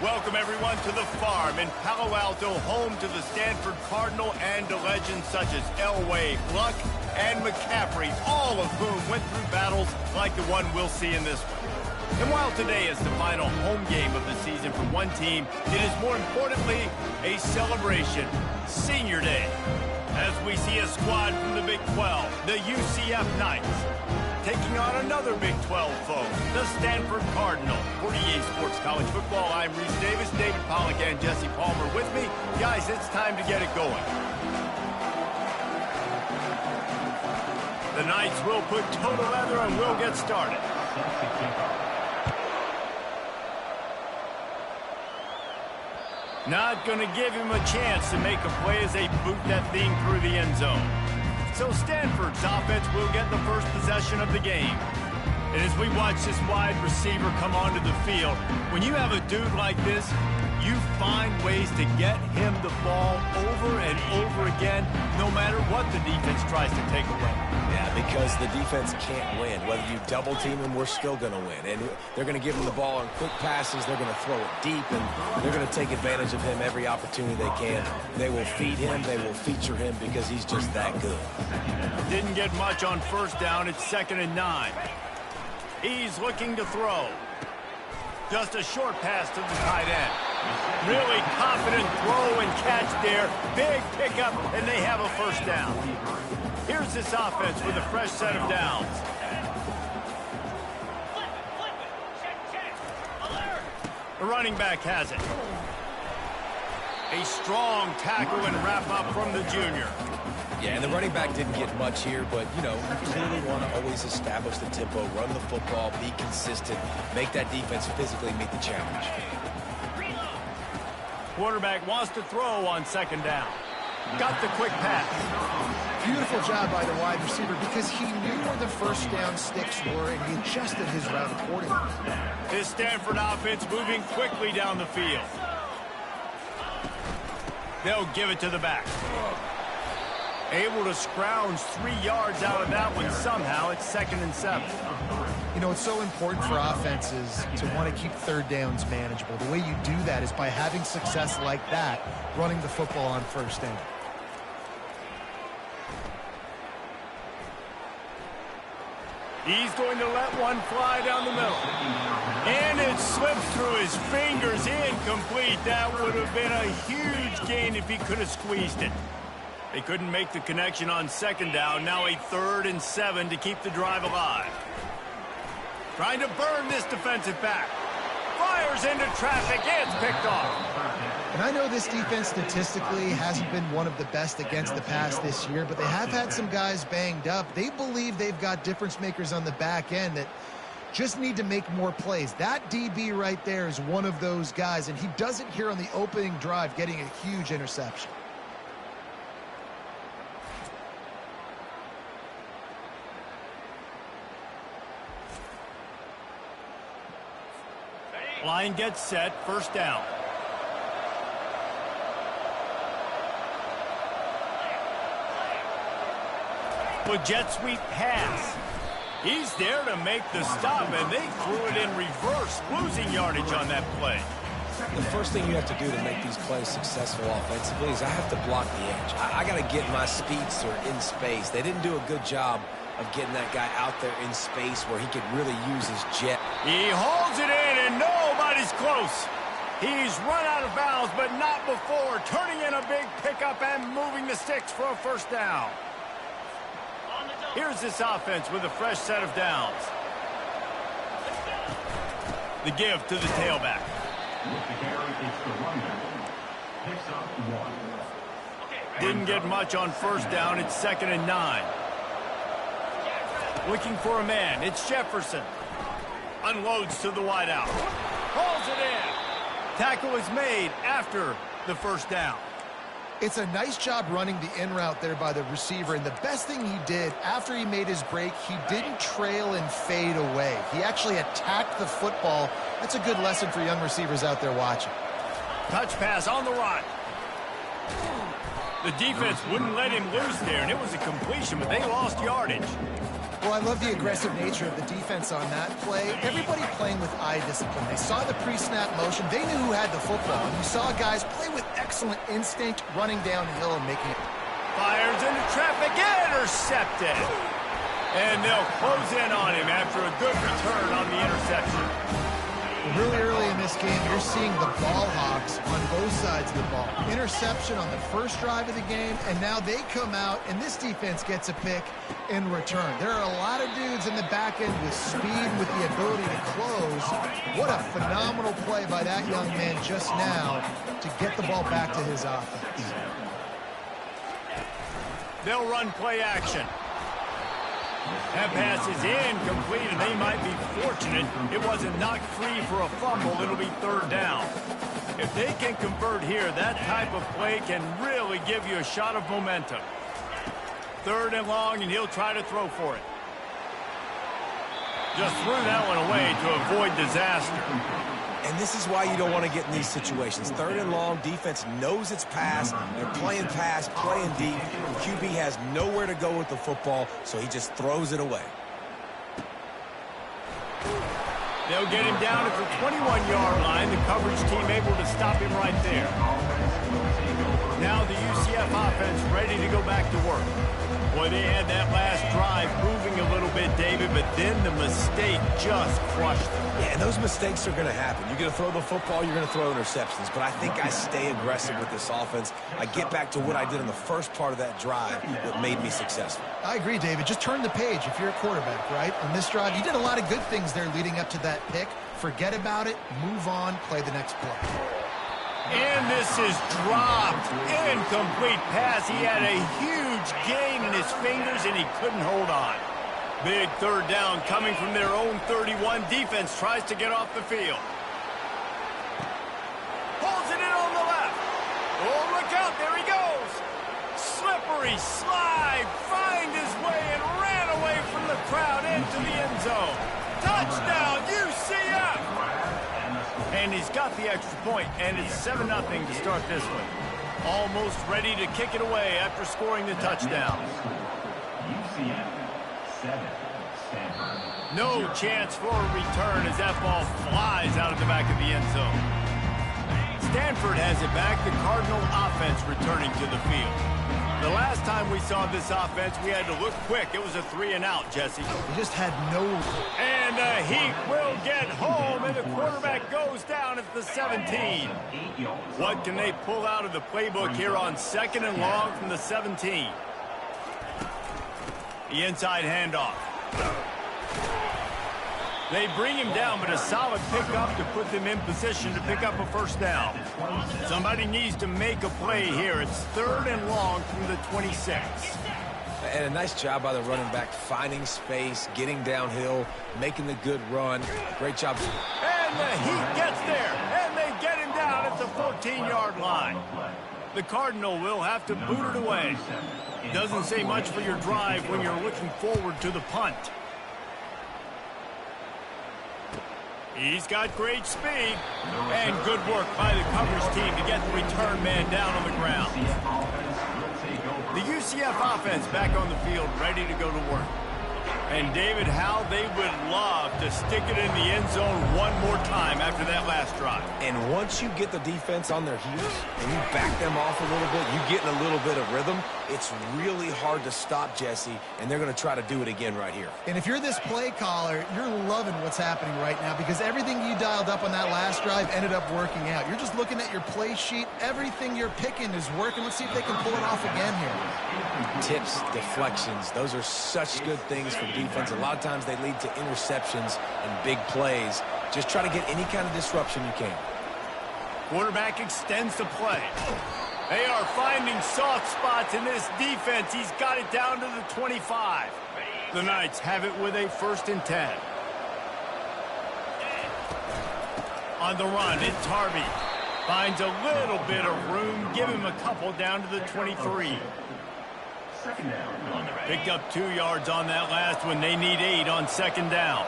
Welcome, everyone, to the farm in Palo Alto, home to the Stanford Cardinal and to legends such as Elway, Luck, and McCaffrey, all of whom went through battles like the one we'll see in this one. And while today is the final home game of the season for one team, it is more importantly a celebration, Senior Day, as we see a squad from the Big 12, the UCF Knights, taking on another Big 12 foe, the Stanford Cardinal. For EA Sports College Football, I'm Reese Davis, David Pollack, and Jesse Palmer with me. Guys, it's time to get it going. The Knights will put toe to leather and we'll get started. Not going to give him a chance to make a play as they boot that thing through the end zone. So Stanford's offense will get the first possession of the game. And as we watch this wide receiver come onto the field, when you have a dude like this, you find ways to get him the ball over and over again, no matter what the defense tries to take away. Yeah, because the defense can't win. Whether you double team him, we're still going to win. And they're going to give him the ball on quick passes. They're going to throw it deep, and they're going to take advantage of him every opportunity they can. They will feed him. They will feature him because he's just that good. Didn't get much on first down. It's 2nd and 9. He's looking to throw. Just a short pass to the tight end. Really confident throw and catch there. Big pickup, and they have a first down. Here's this offense with a fresh set of downs. The running back has it. A strong tackle and wrap up from the junior. Yeah, and the running back didn't get much here, but, you know, you clearly want to always establish the tempo, run the football, be consistent, make that defense physically meet the challenge. Quarterback wants to throw on 2nd down. Got the quick pass. Beautiful job by the wide receiver because he knew where the first down sticks were and he adjusted his route accordingly. This Stanford offense moving quickly down the field. They'll give it to the back. Able to scrounge 3 yards out of that one somehow. It's 2nd and 7. You know, it's so important for offenses to want to keep third downs manageable. The way you do that is by having success like that, running the football on first down. He's going to let one fly down the middle. And it slips through his fingers, incomplete. That would have been a huge gain if he could have squeezed it. They couldn't make the connection on 2nd down. Now a 3rd and 7 to keep the drive alive. Trying to burn this defensive back. Fires into traffic. It's picked off. And I know this defense statistically hasn't been one of the best against the pass this year, but they have had some guys banged up. They believe they've got difference makers on the back end that just need to make more plays. That DB right there is one of those guys, and he does it here on the opening drive, getting a huge interception. Line gets set, 1st down. With jet sweep pass. He's there to make the stop, and they threw it in reverse, losing yardage on that play. The first thing you have to do to make these plays successful offensively is I have to block the edge. I got to get my speedster in space. They didn't do a good job of getting that guy out there in space where he could really use his jet. He holds it in, and nobody's close. He's run out of bounds, but not before. Turning in a big pickup and moving the sticks for a 1st down. Here's this offense with a fresh set of downs. The give to the tailback. Didn't get much on 1st down. It's 2nd and 9. Looking for a man. It's Jefferson. Unloads to the wideout. Hauls it in. Tackle is made after the 1st down. It's a nice job running the in route there by the receiver, and the best thing he did after he made his break, he didn't trail and fade away. He actually attacked the football. That's a good lesson for young receivers out there watching. Touch pass on the run. The defense wouldn't let him loose there, and it was a completion, but they lost yardage. Well, I love the aggressive nature of the defense on that play. Everybody playing with eye discipline. They saw the pre-snap motion. They knew who had the football. And you saw guys play with excellent instinct, running downhill and making it. Fires into traffic, intercepted. And they'll close in on him after a good return on the interception. Really early in this game, you're seeing the ball hawks on both sides of the ball. Interception on the first drive of the game, and now they come out, and this defense gets a pick in return. There are a lot of dudes in the back end with speed, with the ability to close. What a phenomenal play by that young man just now to get the ball back to his offense. They'll run play action. That pass is incomplete, and they might be fortunate it wasn't knocked free for a fumble. It'll be third down. If they can convert here, that type of play can really give you a shot of momentum. Third and long, and he'll try to throw for it. Just threw that one away to avoid disaster. And this is why you don't want to get in these situations. Third and long, defense knows it's pass. They're playing pass, playing deep. The QB has nowhere to go with the football, so he just throws it away. They'll get him down at the 21-yard line. The coverage team able to stop him right there. Now the UCF offense ready to go back to work. Boy, they had that last drive moving a little bit, David, but then the mistake just crushed them. Yeah, and those mistakes are going to happen. You're going to throw the football, you're going to throw interceptions. But I think I stay aggressive with this offense. I get back to what I did in the first part of that drive that made me successful. I agree, David. Just turn the page if you're a quarterback, right? On this drive, you did a lot of good things there leading up to that pick. Forget about it, move on, play the next play. And this is dropped. Incomplete pass. He had a huge gain in his fingers, and he couldn't hold on. Big third down coming from their own 31. Defense tries to get off the field. Pulls it in on the left. Oh, look out. There he goes. Slippery slide. Find his way and ran away from the crowd into the end zone. Touchdown, UCF. And he's got the extra point, and it's 7-0 to start this one. Almost ready to kick it away after scoring the touchdown. UCF 7, Stanford. No chance for a return as that ball flies out of the back of the end zone. Stanford has it back. The Cardinal offense returning to the field. The last time we saw this offense, we had to look quick. It was a 3-and-out, Jesse. They just had no... And the Heat will get home, and the quarterback goes down at the 17. What can they pull out of the playbook here on 2nd and long from the 17? The inside handoff. They bring him down, but a solid pickup to put them in position to pick up a first down. Somebody needs to make a play here. It's 3rd and long from the 26. And a nice job by the running back, finding space, getting downhill, making the good run. Great job. And the Heat gets there, and they get him down at the 14-yard line. The Cardinal will have to boot it away. Doesn't say much for your drive when you're looking forward to the punt. He's got great speed, and good work by the coverage team to get the return man down on the ground. The UCF offense back on the field, ready to go to work. And David, how they would love to stick it in the end zone one more time after that last drive. And once you get the defense on their heels and you back them off a little bit, you get in a little bit of rhythm, it's really hard to stop, Jesse, and they're going to try to do it again right here. And if you're this play caller, you're loving what's happening right now because everything you dialed up on that last drive ended up working out. You're just looking at your play sheet. Everything you're picking is working. Let's see if they can pull it off again here. Tips, deflections, those are such good things for defense. A lot of times they lead to interceptions and big plays. Just try to get any kind of disruption you can. Quarterback extends the play. They are finding soft spots in this defense. He's got it down to the 25. The Knights have it with a 1st and 10. On the run, it's Harvey. Finds a little bit of room. Give him a couple down to the 23. Picked up 2 yards on that last one. They need 8 on 2nd down.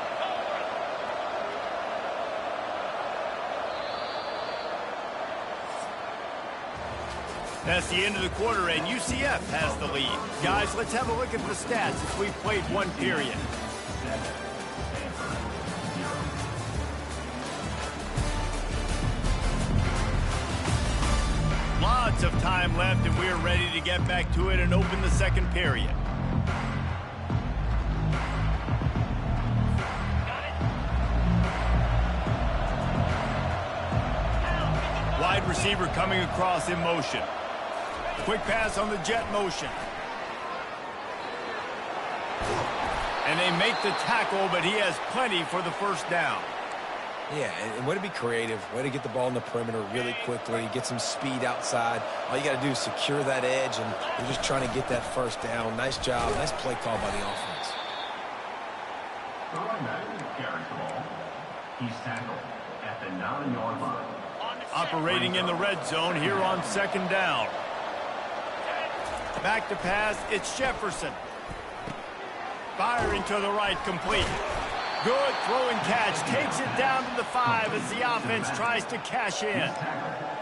That's the end of the quarter, and UCF has the lead. Guys, let's have a look at the stats as we've played one period. Lots of time left, and we're ready to get back to it and open the second period. Wide receiver coming across in motion. Quick pass on the jet motion. And they make the tackle, but he has plenty for the first down. Yeah, and way to be creative, way to get the ball in the perimeter really quickly, get some speed outside. All you got to do is secure that edge, and you're just trying to get that first down. Nice job, nice play call by the offense. The running back carries the ball. He's tackled at the 9-yard line. Operating in the red zone here on second down. Back to pass, it's Jefferson. Firing to the right, complete. Good throwing catch, takes it down to the 5 as the offense tries to cash in.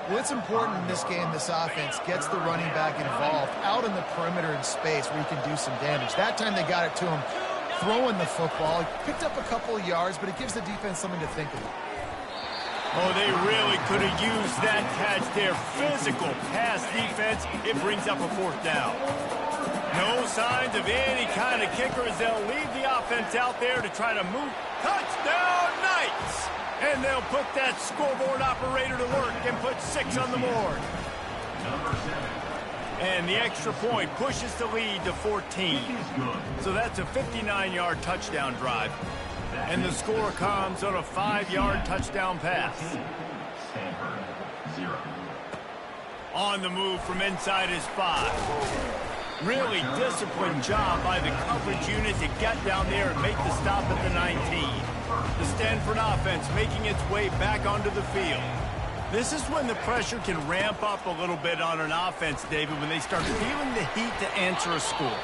Well, it's important in this game, this offense gets the running back involved out in the perimeter in space where he can do some damage. That time they got it to him throwing the football. He picked up a couple of yards, but it gives the defense something to think about. Oh, they really could have used that catch there. Physical pass defense. It brings up a fourth down. No signs of any kind of kicker as they'll leave the offense out there to try to move. Touchdown Knights! And they'll put that scoreboard operator to work and put 6 on the board. Number 7. And the extra point pushes the lead to 14. So that's a 59-yard touchdown drive. And the score comes on a 5-yard touchdown pass. Stanford, 0. On the move from inside his 5. Really disciplined job by the coverage unit to get down there and make the stop at the 19. The Stanford offense making its way back onto the field. This is when the pressure can ramp up a little bit on an offense, David, when they start feeling the heat to answer a score.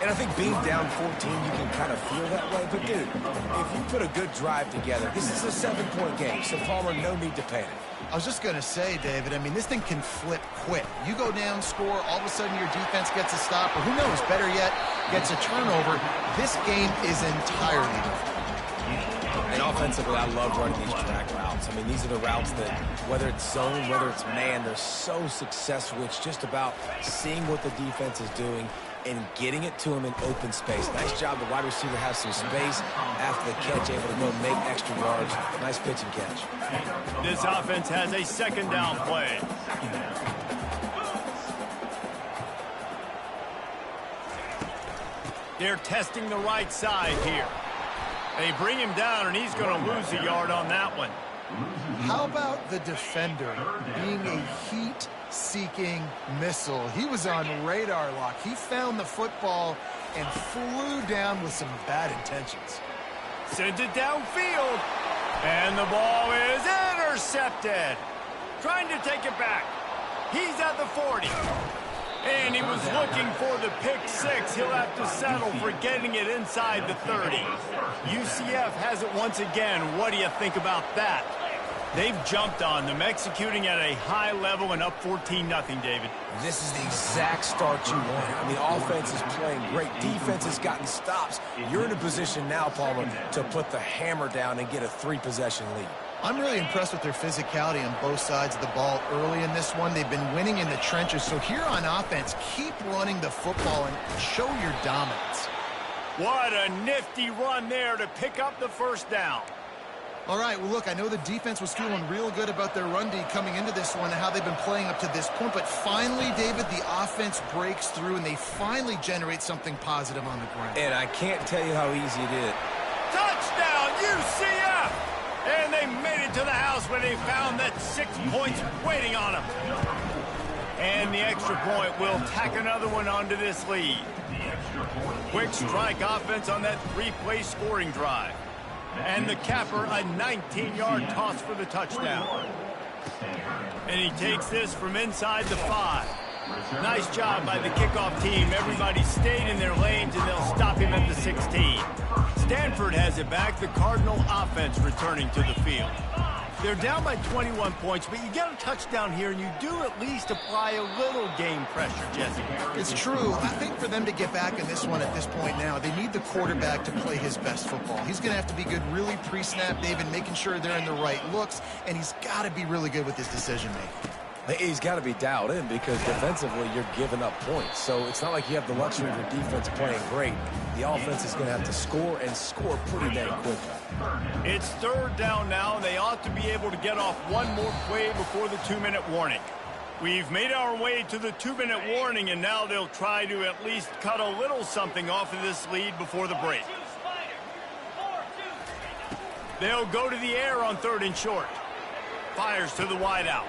And I think being down 14, you can kind of feel that way. But, dude, if you put a good drive together, this is a 7-point game, so Palmer, no need to panic. I was just going to say, David, I mean, this thing can flip quick. You go down, score, all of a sudden your defense gets a stop, or who knows, better yet, gets a turnover. This game is entirely different. And offensively, I love running these track routes. I mean, these are the routes that, whether it's zone, whether it's man, they're so successful. It's just about seeing what the defense is doing and getting it to him in open space. Nice job. The wide receiver has some space after the catch, able to go make extra yards. Nice pitch and catch. This offense has a second down play. They're testing the right side here. They bring him down, and he's going to lose a yard on that one. How about the defender being a heat-seeking missile? He was on radar lock. He found the football and flew down with some bad intentions. Sends it downfield, and the ball is intercepted. Trying to take it back. He's at the 40. And he was looking for the pick 6. He'll have to settle for getting it inside the 30. UCF has it once again. What do you think about that? They've jumped on them, executing at a high level and up 14-0, David. This is the exact start you want. I mean, offense is playing great. Defense has gotten stops. You're in a position now, Palmer, to put the hammer down and get a 3-possession lead. I'm really impressed with their physicality on both sides of the ball early in this one. They've been winning in the trenches. So here on offense, keep running the football and show your dominance. What a nifty run there to pick up the first down. All right, well, look, I know the defense was feeling real good about their run D coming into this one and how they've been playing up to this point. But finally, David, the offense breaks through, and they finally generate something positive on the ground. And I can't tell you how easy it is. Touchdown, UCF! And they made it to the house where they found that 6 points waiting on them. And the extra point will tack another one onto this lead. Quick strike offense on that 3-play scoring drive. And the capper, a 19-yard toss for the touchdown. And he takes this from inside the 5. Nice job by the kickoff team. Everybody stayed in their lanes, and they'll stop him at the 16. Stanford has it back. The Cardinal offense returning to the field. They're down by 21 points, but you get a touchdown here, and you do at least apply a little game pressure, Jesse. It's true. I think for them to get back in this one at this point now, they need the quarterback to play his best football. He's going to have to be good really pre-snap, David, making sure they're in the right looks, and he's got to be really good with his decision-making. He's got to be dialed in because defensively you're giving up points. So it's not like you have the luxury of your defense playing great. The offense is going to have to score and score pretty dang quickly. It's third down now, and they ought to be able to get off one more play before the 2-minute warning. We've made our way to the 2-minute warning, and now they'll try to at least cut a little something off of this lead before the break. They'll go to the air on 3rd and short. Fires to the wideout.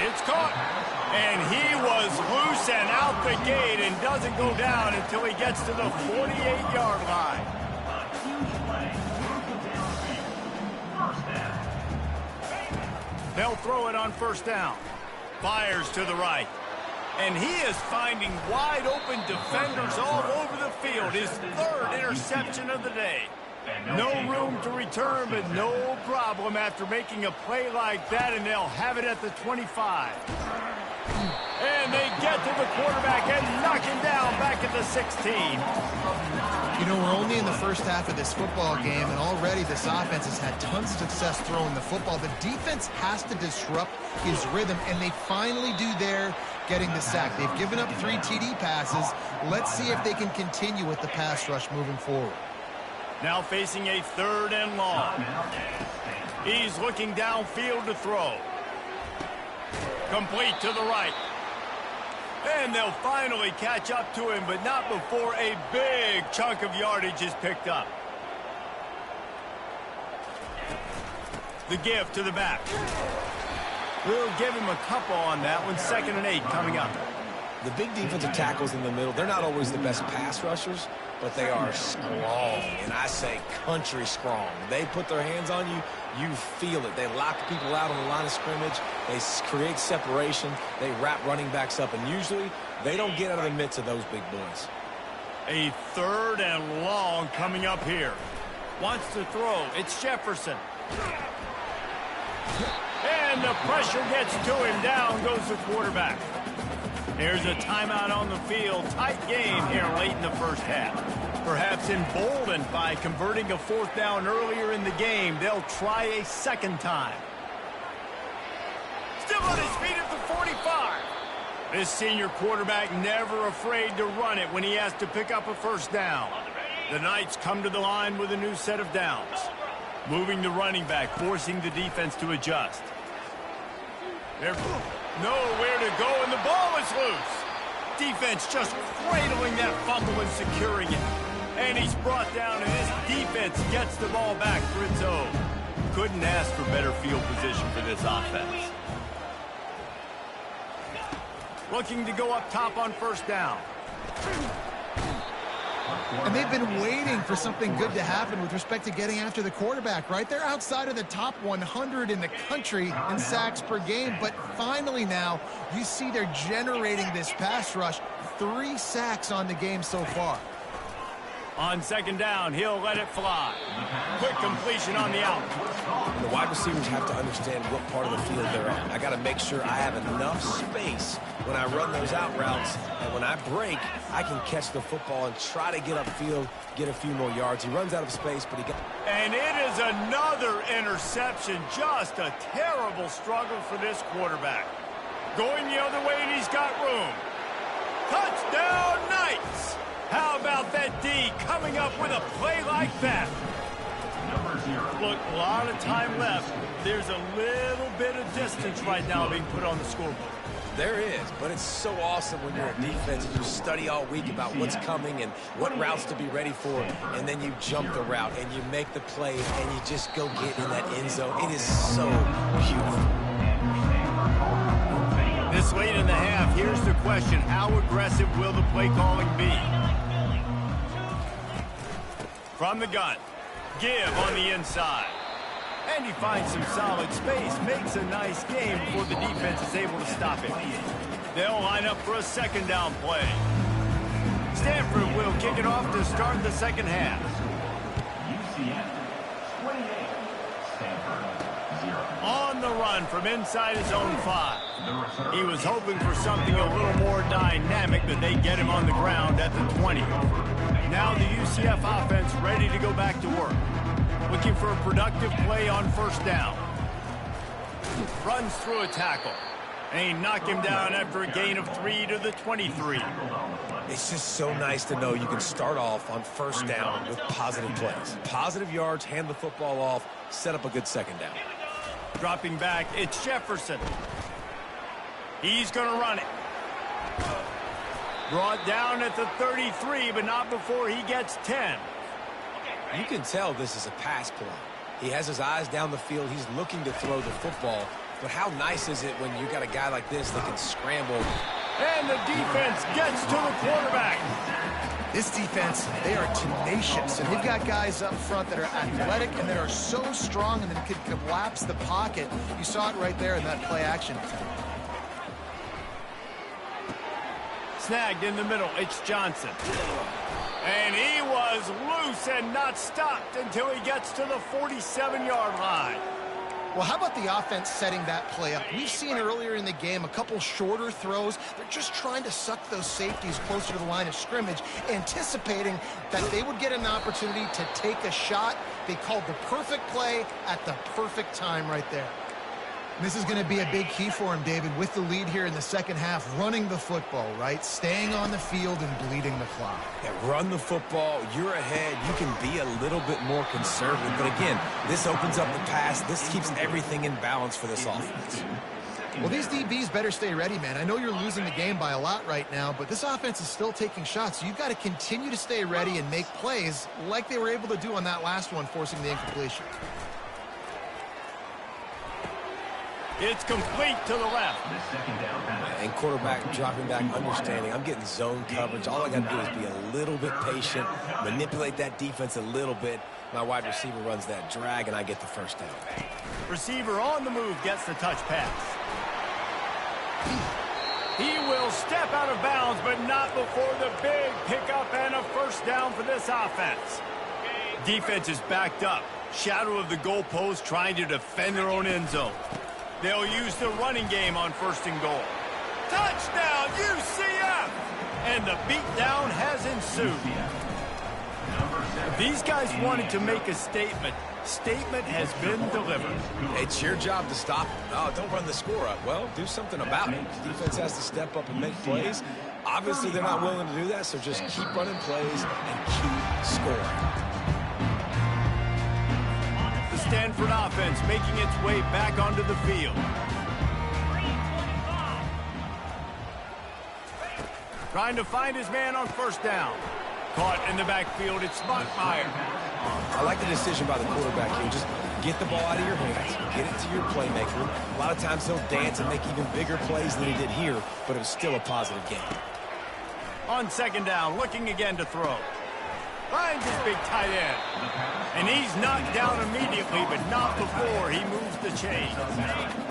It's caught. And he was loose and out the gate and doesn't go down until he gets to the 48-yard line. They'll throw it on 1st down. Fires to the right. And he is finding wide open defenders all over the field. His 3rd interception of the day. No room to return, but no problem after making a play like that, and they'll have it at the 25. And they get to the quarterback and knock him down back at the 16. You know, we're only in the first half of this football game, and already this offense has had tons of success throwing the football. The defense has to disrupt his rhythm, and they finally do there, getting the sack. They've given up 3 TD passes. Let's see if they can continue with the pass rush moving forward. Now facing a 3rd and long. He's looking downfield to throw. Complete to the right. And they'll finally catch up to him, but not before a big chunk of yardage is picked up. The give to the back. We'll give him a couple on that one. 2nd and 8 coming up. The big defensive tackles in the middle, they're not always the best pass rushers, but they are strong, and I say country strong. They put their hands on you, you feel it. They lock people out on the line of scrimmage. They create separation. They wrap running backs up, and usually they don't get out of the midst of those big boys. A 3rd and long coming up here. Wants to throw. It's Jefferson. And the pressure gets to him. Down goes the quarterback. There's a timeout on the field. Tight game here late in the first half. Perhaps emboldened by converting a 4th down earlier in the game, they'll try a 2nd time. Still on his feet at the 45. This senior quarterback never afraid to run it when he has to pick up a 1st down. The Knights come to the line with a new set of downs. Moving the running back, forcing the defense to adjust. They're nowhere to go, and the ball is loose. Defense just cradling that fumble and securing it. And he's brought down, and this defense gets the ball back for its own. Couldn't ask for better field position for this offense. Looking to go up top on 1st down. And they've been waiting for something good to happen with respect to getting after the quarterback, right? They're outside of the top 100 in the country in sacks per game, but finally now you see they're generating this pass rush. 3 sacks on the game so far. On 2nd down, he'll let it fly. Quick completion on the out. And the wide receivers have to understand what part of the field they're on. I got to make sure I have enough space when I run those out routes, and when I break, I can catch the football and try to get upfield, get a few more yards. He runs out of space, but he got... And it is another interception. Just a terrible struggle for this quarterback. Going the other way, and he's got room. Touchdown, Knights! How about that D coming up with a play like that? Look, a lot of time left. There's a little bit of distance right now being put on the scoreboard. There is, but it's so awesome when you're a defense and you study all week about what's coming and what routes to be ready for, and then you jump the route and you make the play and you just go get in that end zone. It is so beautiful. This late in the half, here's the question. How aggressive will the play calling be? From the gun. Give on the inside. And he finds some solid space. Makes a nice game before the defense is able to stop it. They'll line up for a 2nd down play. Stanford will kick it off to start the 2nd half. UCF 28, Stanford 0. On the run from inside his own 5. He was hoping for something a little more dynamic, but they get him on the ground at the 20. Now the UCF offense ready to go back to work. Looking for a productive play on 1st down. Runs through a tackle. And he knocked him down after a gain of 3 to the 23. It's just so nice to know you can start off on first down with positive plays. Positive yards, hand the football off, set up a good second down. Dropping back, it's Jefferson. He's going to run it. Brought down at the 33, but not before he gets 10. You can tell this is a pass play. He has his eyes down the field. He's looking to throw the football. But how nice is it when you got a guy like this that can scramble? And the defense gets to the quarterback. This defense, they are tenacious, and they've got guys up front that are athletic and that are so strong and that could collapse the pocket. You saw it right there in that play action attempt. Snagged in the middle, it's Johnson. And he was loose and not stopped until he gets to the 47-yard line. Well, how about the offense setting that play up? We've seen earlier in the game a couple shorter throws. They're just trying to suck those safeties closer to the line of scrimmage, anticipating that they would get an opportunity to take a shot. They called the perfect play at the perfect time right there. This is going to be a big key for him, David, with the lead here in the second half, running the football, right? Staying on the field and bleeding the clock. Yeah, run the football. You're ahead. You can be a little bit more conservative. But again, this opens up the pass. This keeps everything in balance for this offense. Well, these DBs better stay ready, man. I know you're losing the game by a lot right now, but this offense is still taking shots. So you've got to continue to stay ready and make plays like they were able to do on that last one, forcing the incompletion. It's complete to the left. And quarterback dropping back, understanding I'm getting zone coverage. All I got to do is be a little bit patient, manipulate that defense a little bit. My wide receiver runs that drag, and I get the first down. Receiver on the move gets the touch pass. He will step out of bounds, but not before the big pickup and a first down for this offense. Defense is backed up. Shadow of the goalpost, trying to defend their own end zone. They'll use the running game on first and goal. Touchdown, UCF! And the beatdown has ensued. These guys wanted to make a statement. Statement has been delivered. It's your job to stop. Oh, don't run the score up. Well, do something about it. Defense has to step up and make plays. Obviously, they're not willing to do that, so just keep running plays and keep scoring. Stanford offense making its way back onto the field. Trying to find his man on first down. Caught in the backfield, it's Montmeyer. I like the decision by the quarterback here. Just get the ball out of your hands. Get it to your playmaker. A lot of times he'll dance and make even bigger plays than he did here, but it was still a positive game. On second down, looking again to throw. Finds his big tight end. And he's knocked down immediately, but not before he moves the chain.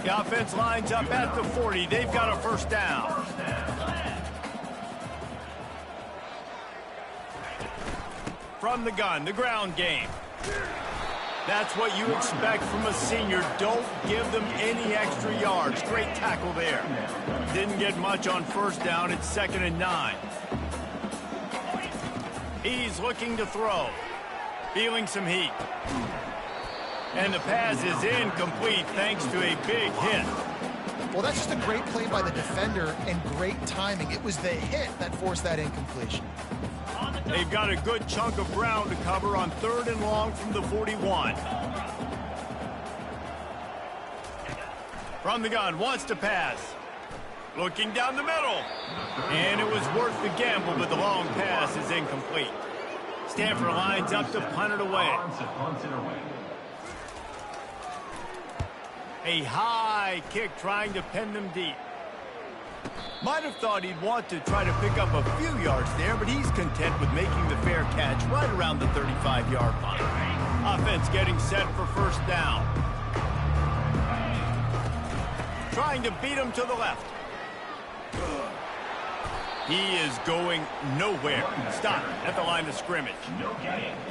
The offense lines up at the 40. They've got a first down. From the gun, the ground game. That's what you expect from a senior. Don't give them any extra yards. Great tackle there. Didn't get much on first down. It's 2nd and 9. He's looking to throw. Feeling some heat. And the pass is incomplete thanks to a big hit. Well, that's just a great play by the defender and great timing. It was the hit that forced that incompletion. They've got a good chunk of ground to cover on 3rd and long from the 41. From the gun, wants to pass. Looking down the middle. And it was worth the gamble, but the long pass is incomplete. Stanford lines up to punt it away. A high kick trying to pin them deep. Might have thought he'd want to try to pick up a few yards there, but he's content with making the fair catch right around the 35-yard line. Offense getting set for first down. Trying to beat him to the left. He is going nowhere. Stop at the line of scrimmage. You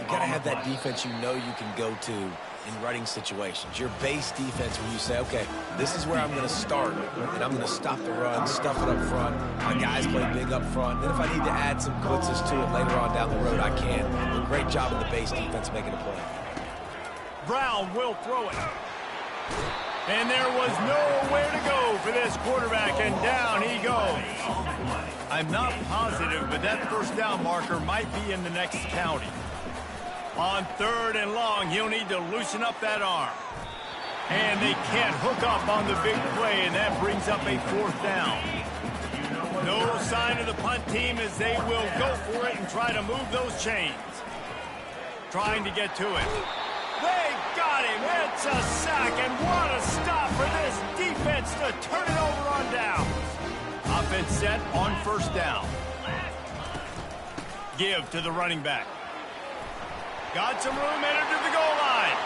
got to have that defense you know you can go to in running situations. Your base defense where you say, okay, this is where I'm going to start, and I'm going to stop the run, stuff it up front. My guys play big up front. Then if I need to add some blitzes to it later on down the road, I can. A great job of the base defense making a play. Brown will throw it. And there was nowhere to go for this quarterback, and down he goes. I'm not positive, but that first down marker might be in the next county. On 3rd and long, he'll need to loosen up that arm. And they can't hook up on the big play, and that brings up a 4th down. No sign of the punt team as they will go for it and try to move those chains. Trying to get to it. They got him. It's a sack, and what a stop for this defense to turn it over on downs. Offense set on 1st down. Give to the running back. Got some room, entered to the goal line.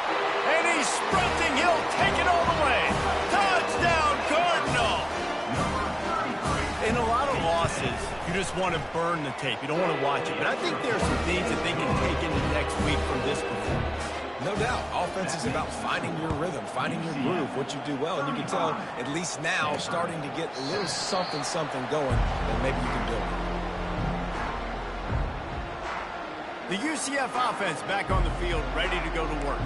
And he's sprinting. He'll take it all the way. Touchdown, Cardinal. In a lot of losses, you just want to burn the tape. You don't want to watch it. But I think there are some things that they can take into next week from this performance. No doubt. Offense is about finding your rhythm, finding your groove, what you do well. And you can tell, at least now, starting to get a little something going that maybe you can build. The UCF offense back on the field, ready to go to work.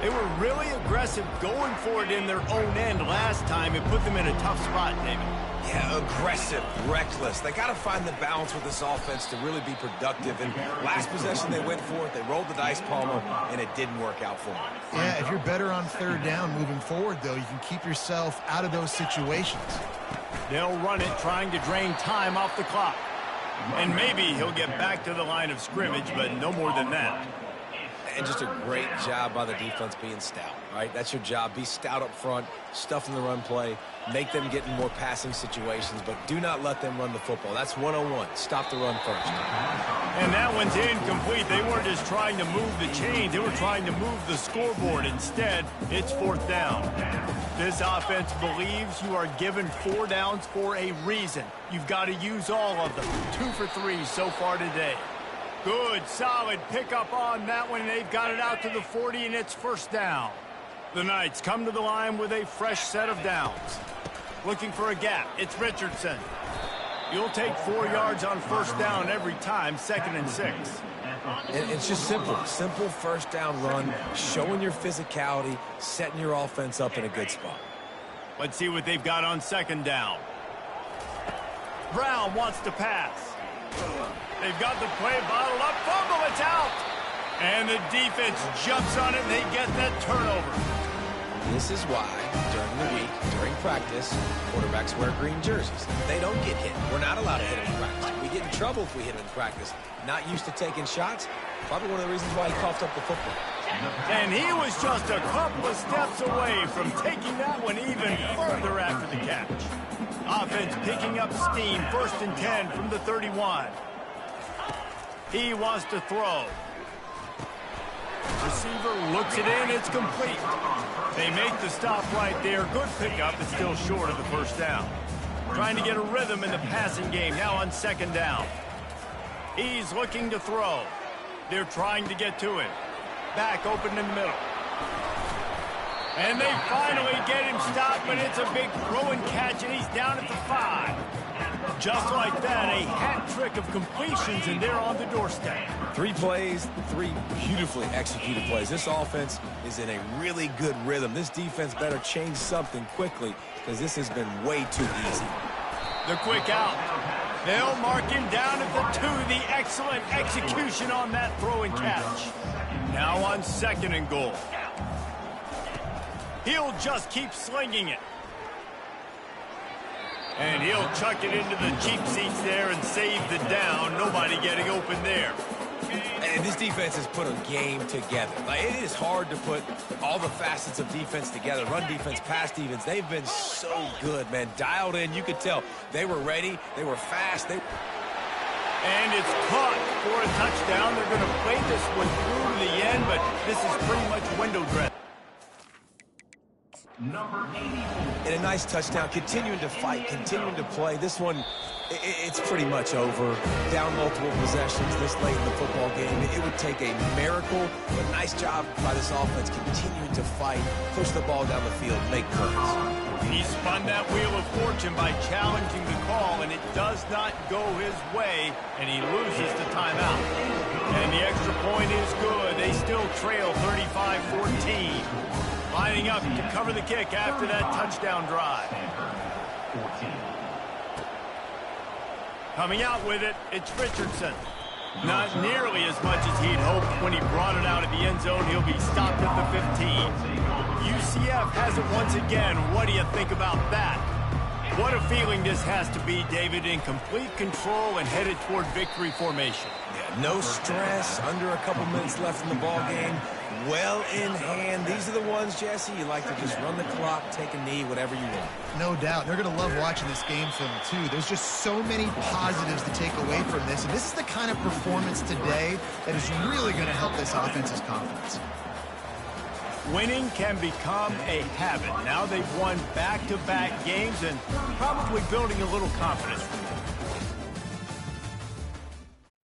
They were really aggressive going for it in their own end last time. It put them in a tough spot, David. Yeah, aggressive, reckless. They got to find the balance with this offense to really be productive. And last possession they went for it, they rolled the dice, Palmer, and it didn't work out for them. Yeah, if you're better on 3rd down moving forward, though, you can keep yourself out of those situations. They'll run it, trying to drain time off the clock. And maybe he'll get back to the line of scrimmage, but no more than that. And just a great job by the defense being stout, right? That's your job. Be stout up front, stuff in the run play, make them get in more passing situations, but do not let them run the football. That's 101. Stop the run first. And that one's incomplete. They weren't just trying to move the chains. They were trying to move the scoreboard. Instead, it's 4th down. This offense believes you are given 4 downs for a reason. You've got to use all of them. 2 for 3 so far today. Good, solid pickup on that one. They've got it out to the 40, and it's 1st down. The Knights come to the line with a fresh set of downs. Looking for a gap. It's Richardson. You'll take 4 yards on 1st down every time, 2nd and 6. And it's just simple 1st down run, showing your physicality, setting your offense up in a good spot. Let's see what they've got on 2nd down. Brown wants to pass. They've got the play bottled up. Fumble, it's out. And the defense jumps on it, and they get that turnover. This is why, during the week, during practice, quarterbacks wear green jerseys. They don't get hit. We're not allowed to hit them in practice. We get in trouble if we hit them in practice. Not used to taking shots. Probably one of the reasons why he coughed up the football. And he was just a couple of steps away from taking that one even further after the catch. Offense picking up steam, 1st and 10 from the 31. He wants to throw. Receiver looks it in, it's complete. They make the stop right there. Good pickup, but still short of the 1st down. Trying to get a rhythm in the passing game, now on 2nd down. He's looking to throw. They're trying to get to it. Back open in the middle. And they finally get him stopped, but it's a big throw and catch, and he's down at the 5. Just like that, a hat trick of completions, and they're on the doorstep. 3 plays, 3 beautifully executed plays. This offense is in a really good rhythm. This defense better change something quickly because this has been way too easy. The quick out. They'll mark him down at the 2. The excellent execution on that throw and catch. Now on 2nd and goal. He'll just keep slinging it. And he'll chuck it into the cheap seats there and save the down. Nobody getting open there. And this defense has put a game together. Like, it is hard to put all the facets of defense together. Run defense, pass defense. They've been so good, man. Dialed in. You could tell they were ready. They were fast. And it's caught for a touchdown. They're going to play this one through to the end, but this is pretty much window dressing. Number 84. And a nice touchdown, continuing to fight, continuing to play. This one, it's pretty much over. Down multiple possessions this late in the football game. It would take a miracle, but nice job by this offense continuing to fight, push the ball down the field, make plays. He spun that wheel of fortune by challenging the call, and it does not go his way, and he loses the timeout. And the extra point is good. They still trail 35-14. Lining up to cover the kick after that touchdown drive. Stanford, 14. Coming out with it, it's Richardson. Not nearly as much as he'd hoped when he brought it out of the end zone. He'll be stopped at the 15. UCF has it once again. What do you think about that? What a feeling this has to be, David, in complete control and headed toward victory formation. Yeah, no stress, under a couple minutes left in the ball game. Well in hand. These are the ones, Jesse, you like to just run the clock, take a knee, whatever you want. No doubt. They're going to love watching this game film, too. There's just so many positives to take away from this. And this is the kind of performance today that is really going to help this offense's confidence. Winning can become a habit. Now they've won back-to-back games and probably building a little confidence from them.